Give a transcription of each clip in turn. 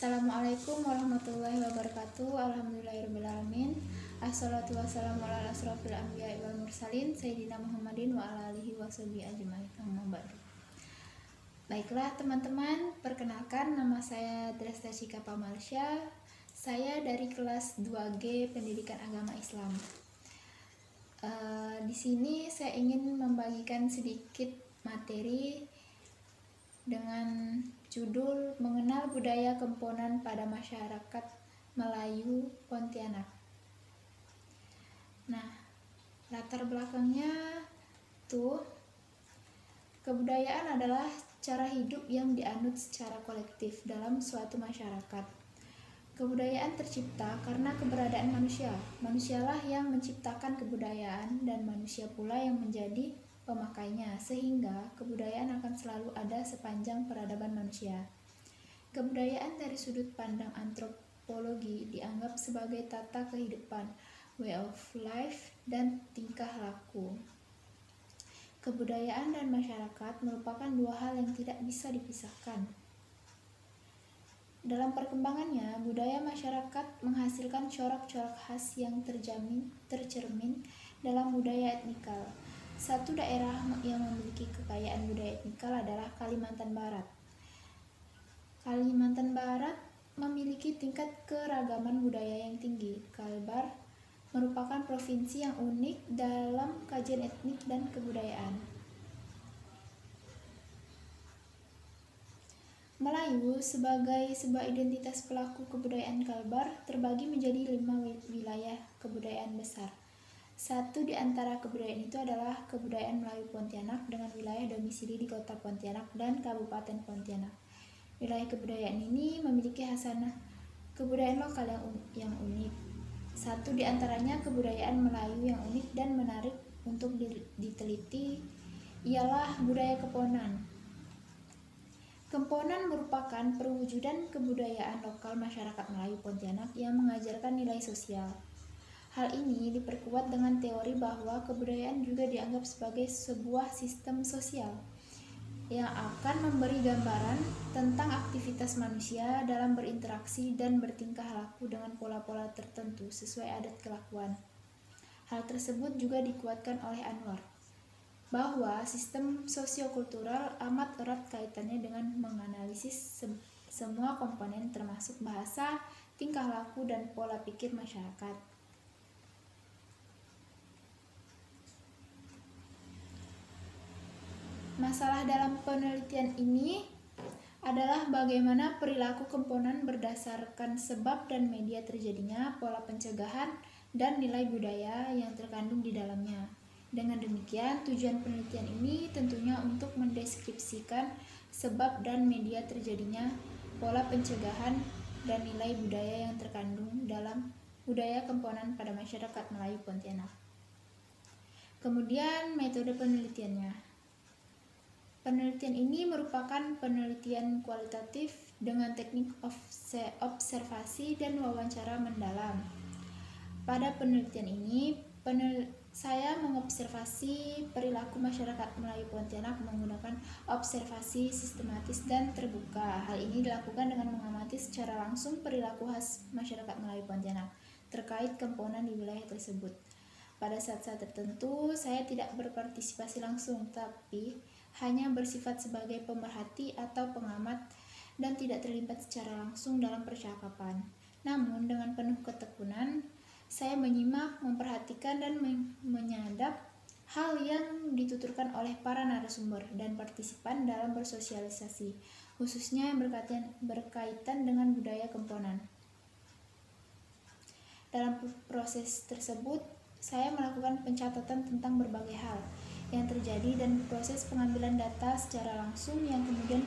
Assalamualaikum warahmatullahi wabarakatuh. Alhamdulillahirrahmanirrahim. Assalatu wassalamu ala asrofil anbiya'i wal mursalin Sayyidina Muhammadin wa ala alihi wa sahbihi ajma'in. Amma ba'du. Baiklah teman-teman, perkenalkan nama saya Dresta Shika Pamalsya. Saya dari kelas 2G Pendidikan Agama Islam. Di sini saya ingin membagikan sedikit materi dengan judul Mengenal Budaya Kemponan pada Masyarakat Melayu Pontianak. Nah, latar belakangnya kebudayaan adalah cara hidup yang dianut secara kolektif dalam suatu masyarakat. Kebudayaan tercipta karena keberadaan manusia. Manusialah yang menciptakan kebudayaan dan manusia pula yang menjadi pemakainya, sehingga kebudayaan akan selalu ada sepanjang peradaban manusia. Kebudayaan dari sudut pandang antropologi dianggap sebagai tata kehidupan, way of life, dan tingkah laku. Kebudayaan dan masyarakat merupakan dua hal yang tidak bisa dipisahkan. Dalam perkembangannya, budaya masyarakat menghasilkan corak-corak khas yang tercermin dalam budaya etnikal. Satu daerah yang memiliki kekayaan budaya etnikal adalah Kalimantan Barat. Kalimantan Barat memiliki tingkat keragaman budaya yang tinggi. Kalbar merupakan provinsi yang unik dalam kajian etnik dan kebudayaan. Melayu sebagai sebuah identitas pelaku kebudayaan Kalbar terbagi menjadi 5 wilayah kebudayaan besar. Satu di antara kebudayaan itu adalah kebudayaan Melayu Pontianak dengan wilayah domisili di Kota Pontianak dan Kabupaten Pontianak. Wilayah kebudayaan ini memiliki khasanah kebudayaan lokal yang unik. Satu di antaranya kebudayaan Melayu yang unik dan menarik untuk diteliti ialah budaya Kemponan. Kemponan merupakan perwujudan kebudayaan lokal masyarakat Melayu Pontianak yang mengajarkan nilai sosial. Hal ini diperkuat dengan teori bahwa kebudayaan juga dianggap sebagai sebuah sistem sosial yang akan memberi gambaran tentang aktivitas manusia dalam berinteraksi dan bertingkah laku dengan pola-pola tertentu sesuai adat kelakuan. Hal tersebut juga dikuatkan oleh Anwar, bahwa sistem sosiokultural amat erat kaitannya dengan menganalisis semua komponen termasuk bahasa, tingkah laku, dan pola pikir masyarakat. Masalah dalam penelitian ini adalah bagaimana perilaku Kemponan berdasarkan sebab dan media terjadinya pola pencegahan dan nilai budaya yang terkandung di dalamnya. Dengan demikian, tujuan penelitian ini tentunya untuk mendeskripsikan sebab dan media terjadinya pola pencegahan dan nilai budaya yang terkandung dalam budaya Kemponan pada masyarakat Melayu Pontianak. Kemudian metode penelitiannya. Penelitian ini merupakan penelitian kualitatif dengan teknik observasi dan wawancara mendalam. Pada penelitian ini, saya mengobservasi perilaku masyarakat Melayu Pontianak menggunakan observasi sistematis dan terbuka. Hal ini dilakukan dengan mengamati secara langsung perilaku khas masyarakat Melayu Pontianak terkait Kemponan di wilayah tersebut. Pada saat-saat tertentu, saya tidak berpartisipasi langsung, tapi hanya bersifat sebagai pemerhati atau pengamat dan tidak terlibat secara langsung dalam percakapan. Namun dengan penuh ketekunan, saya menyimak, memperhatikan, dan menyadap hal yang dituturkan oleh para narasumber dan partisipan dalam bersosialisasi, khususnya yang berkaitan dengan budaya Kemponan. Dalam proses tersebut, saya melakukan pencatatan tentang berbagai hal yang terjadi dan proses pengambilan data secara langsung yang kemudian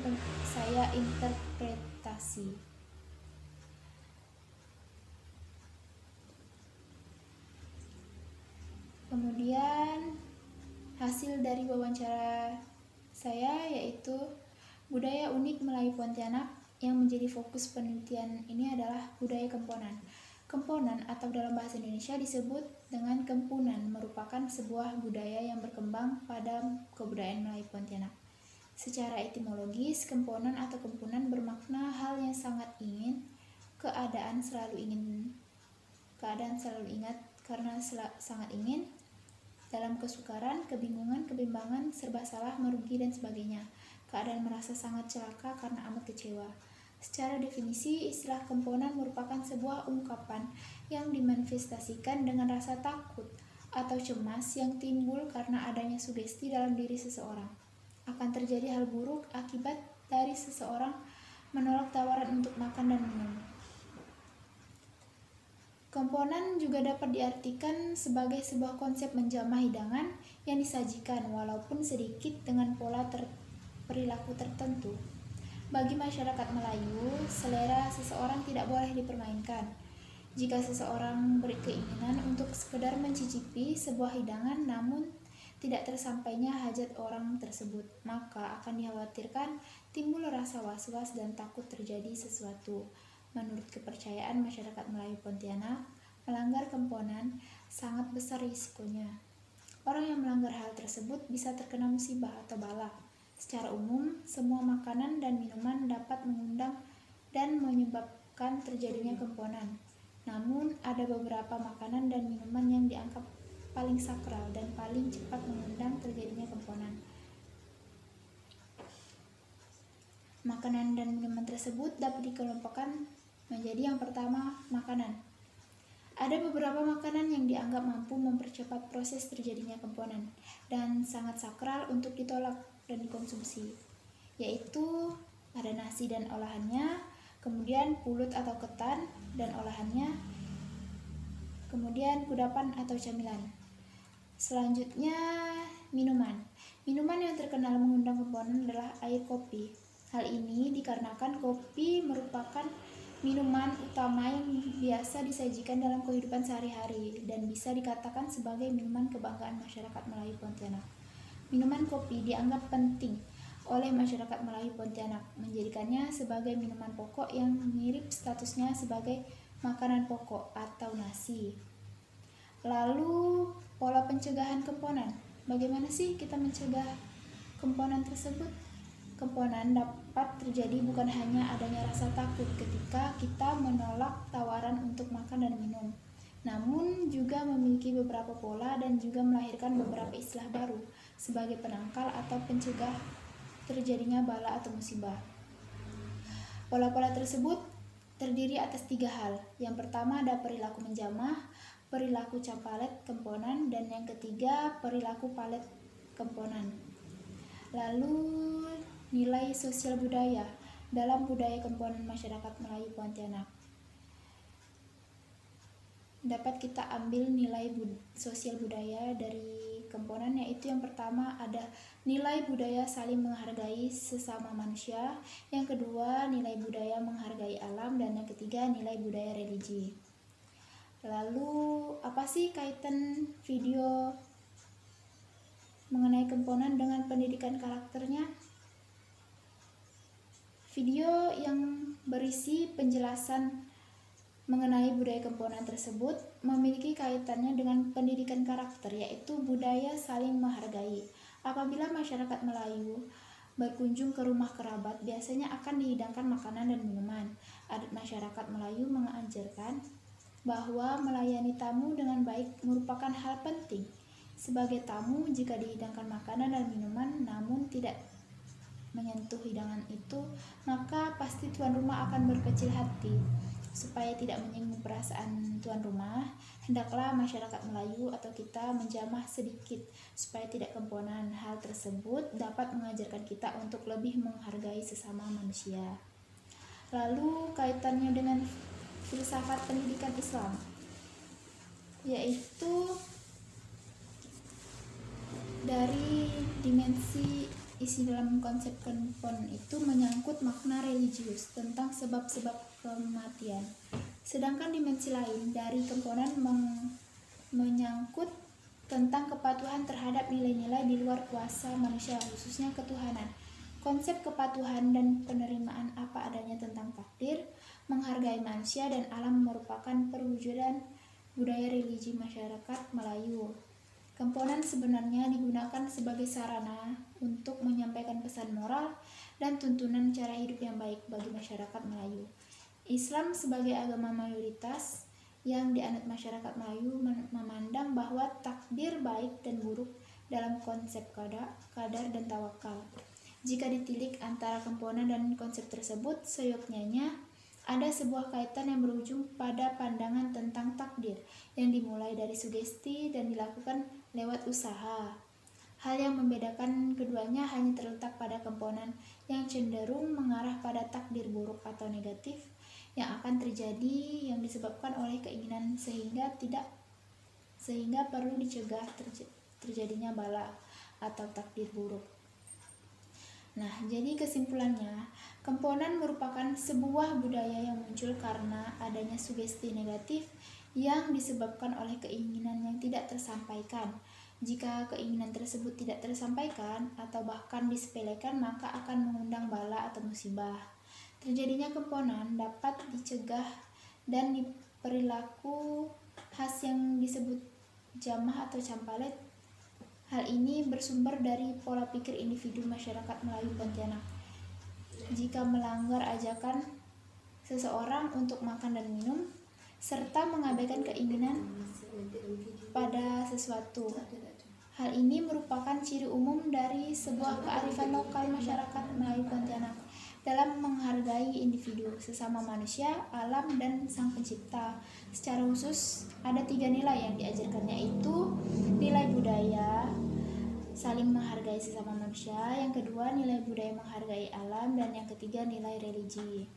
saya interpretasi. Kemudian hasil dari wawancara saya yaitu budaya unik Melayu Pontianak. Yang menjadi fokus penelitian ini adalah budaya Kemponan. Kemponan atau dalam bahasa Indonesia disebut dengan Kempunan merupakan sebuah budaya yang berkembang pada kebudayaan Melayu Pontianak. Secara etimologis, Kemponan atau Kempunan bermakna hal yang sangat ingin keadaan selalu ingat karena sangat ingin, dalam kesukaran, kebingungan, kebimbangan, serba salah, merugi, dan sebagainya. Keadaan merasa sangat celaka karena amat kecewa. Secara definisi, istilah komponen merupakan sebuah ungkapan yang dimanifestasikan dengan rasa takut atau cemas yang timbul karena adanya sugesti dalam diri seseorang. Akan terjadi hal buruk akibat dari seseorang menolak tawaran untuk makan dan minum. Komponen juga dapat diartikan sebagai sebuah konsep menjamah hidangan yang disajikan walaupun sedikit dengan pola perilaku tertentu. Bagi masyarakat Melayu, selera seseorang tidak boleh dipermainkan. Jika seseorang berkeinginan untuk sekedar mencicipi sebuah hidangan namun tidak tersampainya hajat orang tersebut, maka akan dikhawatirkan timbul rasa was-was dan takut terjadi sesuatu. Menurut kepercayaan masyarakat Melayu Pontianak, melanggar komponen sangat besar risikonya. Orang yang melanggar hal tersebut bisa terkena musibah atau bala. Secara umum, semua makanan dan minuman dapat mengundang dan menyebabkan terjadinya komponen. Namun, ada beberapa makanan dan minuman yang dianggap paling sakral dan paling cepat mengundang terjadinya komponen. Makanan dan minuman tersebut dapat dikelompokkan menjadi yang pertama, makanan. Ada beberapa makanan yang dianggap mampu mempercepat proses terjadinya komponen dan sangat sakral untuk ditolak dan dikonsumsi, yaitu ada nasi dan olahannya, kemudian pulut atau ketan dan olahannya, kemudian kudapan atau camilan. Selanjutnya, minuman. Minuman yang terkenal mengundang komponen adalah air kopi. Hal ini dikarenakan kopi merupakan minuman utama yang biasa disajikan dalam kehidupan sehari-hari dan bisa dikatakan sebagai minuman kebanggaan masyarakat Melayu Pontianak. Minuman kopi dianggap penting oleh masyarakat Melayu Pontianak, menjadikannya sebagai minuman pokok yang mirip statusnya sebagai makanan pokok atau nasi. Lalu, pola pencegahan komponen. Bagaimana sih kita mencegah komponen tersebut? Komponen dapat terjadi bukan hanya adanya rasa takut ketika kita menolak tawaran untuk makan dan minum, namun juga memiliki beberapa pola dan juga melahirkan beberapa istilah baru sebagai penangkal atau pencegah terjadinya bala atau musibah. Pola-pola tersebut terdiri atas 3 hal. Yang pertama ada perilaku menjamah, perilaku capalet komponen, dan yang ketiga perilaku palet komponen. Lalu nilai sosial budaya dalam budaya komponen masyarakat Melayu Pontianak. Dapat kita ambil nilai sosial budaya dari komponen, yaitu yang pertama ada nilai budaya saling menghargai sesama manusia, yang kedua nilai budaya menghargai alam, dan yang ketiga nilai budaya religi. Lalu apa sih kaitan video mengenai komponen dengan pendidikan karakternya? Video yang berisi penjelasan mengenai budaya komponen tersebut memiliki kaitannya dengan pendidikan karakter, yaitu budaya saling menghargai. Apabila masyarakat Melayu berkunjung ke rumah kerabat, biasanya akan dihidangkan makanan dan minuman. Adat masyarakat Melayu mengajarkan bahwa melayani tamu dengan baik merupakan hal penting. Sebagai tamu, jika dihidangkan makanan dan minuman namun tidak menyentuh hidangan itu, maka pasti tuan rumah akan berkecil hati. Supaya tidak menyinggung perasaan tuan rumah, hendaklah masyarakat Melayu atau kita menjamah sedikit supaya tidak komponen. Hal tersebut dapat mengajarkan kita untuk lebih menghargai sesama manusia. Lalu kaitannya dengan filsafat pendidikan Islam, yaitu dari dimensi isi dalam konsep komponen itu menyangkut makna religius tentang sebab-sebab kematian. Sedangkan dimensi lain dari komponen menyangkut tentang kepatuhan terhadap nilai-nilai di luar kuasa manusia, khususnya ketuhanan. Konsep kepatuhan dan penerimaan apa adanya tentang takdir, menghargai manusia dan alam merupakan perwujudan budaya religi masyarakat Melayu. Komponen sebenarnya digunakan sebagai sarana untuk menyampaikan pesan moral dan tuntunan cara hidup yang baik bagi masyarakat Melayu. Islam sebagai agama mayoritas yang dianut masyarakat Melayu memandang bahwa takdir baik dan buruk dalam konsep qadar dan tawakal. Jika ditilik antara komponen dan konsep tersebut, seyogyanya ada sebuah kaitan yang berujung pada pandangan tentang takdir yang dimulai dari sugesti dan dilakukan lewat usaha. Hal yang membedakan keduanya hanya terletak pada komponen yang cenderung mengarah pada takdir buruk atau negatif yang akan terjadi yang disebabkan oleh keinginan sehingga perlu dicegah terjadinya bala atau takdir buruk. Nah, jadi kesimpulannya, komponen merupakan sebuah budaya yang muncul karena adanya sugesti negatif yang disebabkan oleh keinginan yang tidak tersampaikan. Jika keinginan tersebut tidak tersampaikan atau bahkan disepelekan, maka akan mengundang bala atau musibah. Terjadinya komponen dapat dicegah dan perilaku khas yang disebut jamah atau campalet. Hal ini bersumber dari pola pikir individu masyarakat Melayu Pontianak. Jika melanggar ajakan seseorang untuk makan dan minum, serta mengabaikan keinginan pada sesuatu. Hal ini merupakan ciri umum dari sebuah kearifan lokal masyarakat Melayu Pontianak dalam menghargai individu, sesama manusia, alam, dan sang pencipta. Secara khusus, ada 3 nilai yang diajarkannya, yaitu nilai budaya, saling menghargai sesama manusia, yang kedua nilai budaya menghargai alam, dan yang ketiga nilai religi.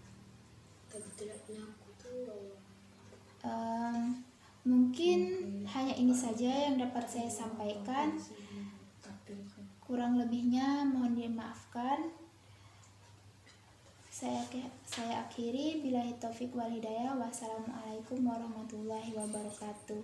Mungkin hanya ini saja yang dapat saya sampaikan. Kurang lebihnya mohon dimaafkan. Saya akhiri, billahi taufik wal hidayah. Wassalamualaikum warahmatullahi wabarakatuh.